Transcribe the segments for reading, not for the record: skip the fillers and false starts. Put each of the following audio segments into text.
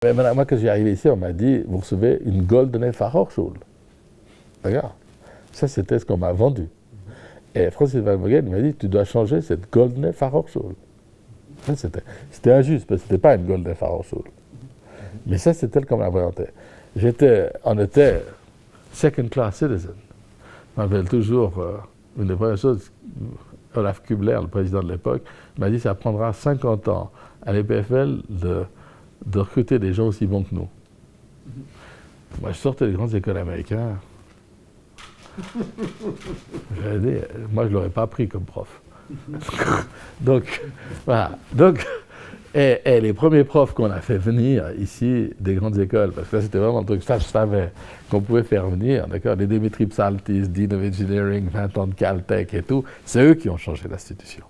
Mais maintenant, moi, quand j'ai arrivé ici, on m'a dit, vous recevez une Goldene Fachhochschule. Regarde, ça c'était ce qu'on m'a vendu. Et Francis Van Bogen m'a dit, tu dois changer cette Goldene Fachhochschule. C'était injuste, parce que ce n'était pas une Goldene Fachhochschule. Mais ça, c'était tel qu'on m'a présenté. On était second class citizen. Je me rappelle toujours, une des premières choses, Olaf Kubler, le président de l'époque, m'a dit, ça prendra 50 ans à l'EPFL de recruter des gens aussi bons que nous. Moi, je sortais des grandes écoles américaines. J'avais dit, moi, je ne l'aurais pas pris comme prof. Donc, voilà. Donc, et les premiers profs qu'on a fait venir ici des grandes écoles, parce que là, c'était vraiment un truc, ça, je savais qu'on pouvait faire venir, d'accord, les Dimitri Psaltis, Dean of Engineering, 20 ans de Caltech et tout, c'est eux qui ont changé l'institution.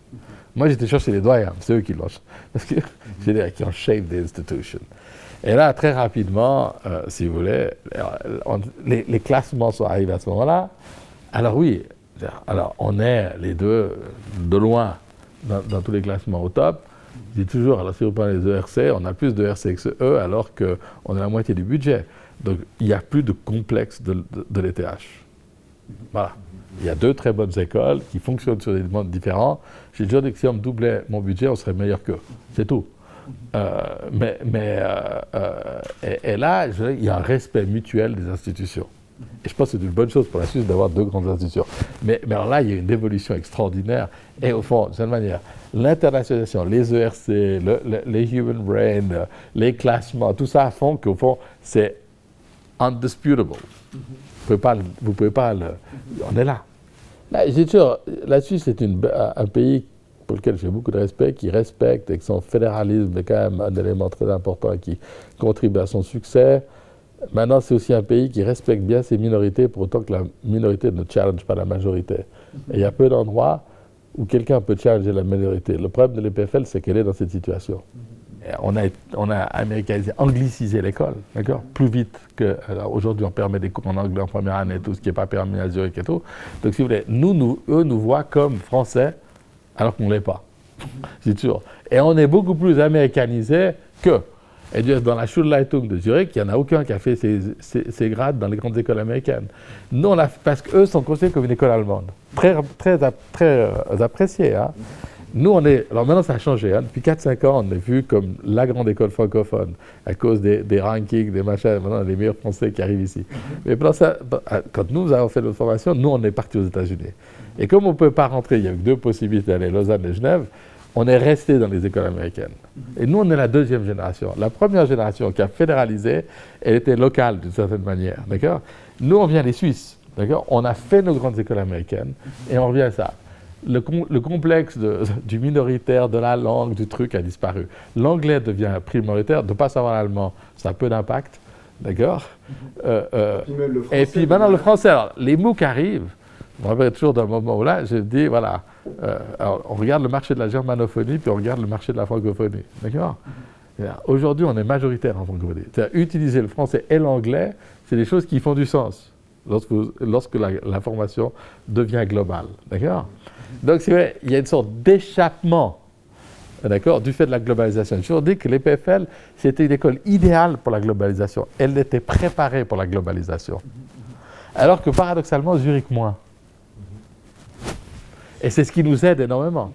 Moi, j'étais chercher les doyens, c'est eux qui l'ont changé, parce que c'est eux qui ont shaped the institution. Et là, très rapidement, si vous voulez, les classements sont arrivés à ce moment-là. Alors oui, alors on est les deux de loin dans tous les classements au top. Je dis toujours, alors si vous prenez les ERC, on a plus de ERC que eux, alors qu'on a la moitié du budget. Donc il n'y a plus de complexe de l'ETH. Voilà. Il y a deux très bonnes écoles qui fonctionnent sur des mondes différents. J'ai déjà dit que si on me doublait mon budget, on serait meilleur qu'eux. C'est tout. Et là, il y a un respect mutuel des institutions. Et je pense que c'est une bonne chose pour la Suisse d'avoir deux grandes institutions. Mais alors là, il y a une évolution extraordinaire. Et au fond, de cette manière, l'internationalisation, les ERC, les Human Brain, les classements, tout ça font qu'au fond, c'est undisputable. Vous ne pouvez pas le... On est là. J'ai toujours, la Suisse est un pays pour lequel j'ai beaucoup de respect, qui respecte et que son fédéralisme est quand même un élément très important et qui contribue à son succès. Maintenant, c'est aussi un pays qui respecte bien ses minorités pour autant que la minorité ne challenge pas la majorité. Et il y a peu d'endroits où quelqu'un peut challenger la minorité. Le problème de l'EPFL, c'est qu'elle est dans cette situation. Et on a américanisé, anglicisé l'école, d'accord, plus vite que... Aujourd'hui, on permet des cours en anglais en première année, tout ce qui n'est pas permis à Zurich et tout. Donc, si vous voulez, eux nous voient comme Français, alors qu'on ne l'est pas. C'est sûr. Et on est beaucoup plus américanisé qu'eux. Et dans la Schulleitung de Zurich, il n'y en a aucun qui a fait ses grades dans les grandes écoles américaines. Nous, parce qu'eux sont considérés comme une école allemande. Très appréciée. Hein. Nous, alors maintenant, ça a changé. Hein. Depuis 4-5 ans, on est vu comme la grande école francophone, à cause des rankings, des machins. Maintenant, les meilleurs Français qui arrivent ici. Mais quand nous avons fait notre formation, nous, on est partis aux États-Unis. Et comme on ne peut pas rentrer, il y a eu deux possibilités d'aller à Lausanne et Genève, on est resté dans les écoles américaines. Et nous, on est la deuxième génération. La première génération qui a fédéralisé, elle était locale d'une certaine manière. D'accord ? Nous, on vient des Suisses. D'accord ? On a fait nos grandes écoles américaines et on revient à ça. Le complexe du minoritaire, de la langue, du truc a disparu. L'anglais devient prioritaire. De ne pas savoir l'allemand, ça a peu d'impact. D'accord ? Et puis maintenant, le français. Alors, les MOOC arrivent. Je me rappelle toujours d'un moment où là, j'ai dit, voilà, alors, on regarde le marché de la germanophonie, puis on regarde le marché de la francophonie. D'accord ? Aujourd'hui, on est majoritaire en francophonie. C'est-à-dire, utiliser le français et l'anglais, c'est des choses qui font du sens lorsque l'information devient globale. D'accord ? Donc, c'est vrai, il y a une sorte d'échappement, d'accord, du fait de la globalisation. J'ai toujours dit que l'EPFL, c'était une école idéale pour la globalisation. Elle était préparée pour la globalisation. Alors que paradoxalement, Zurich moins. Et c'est ce qui nous aide énormément.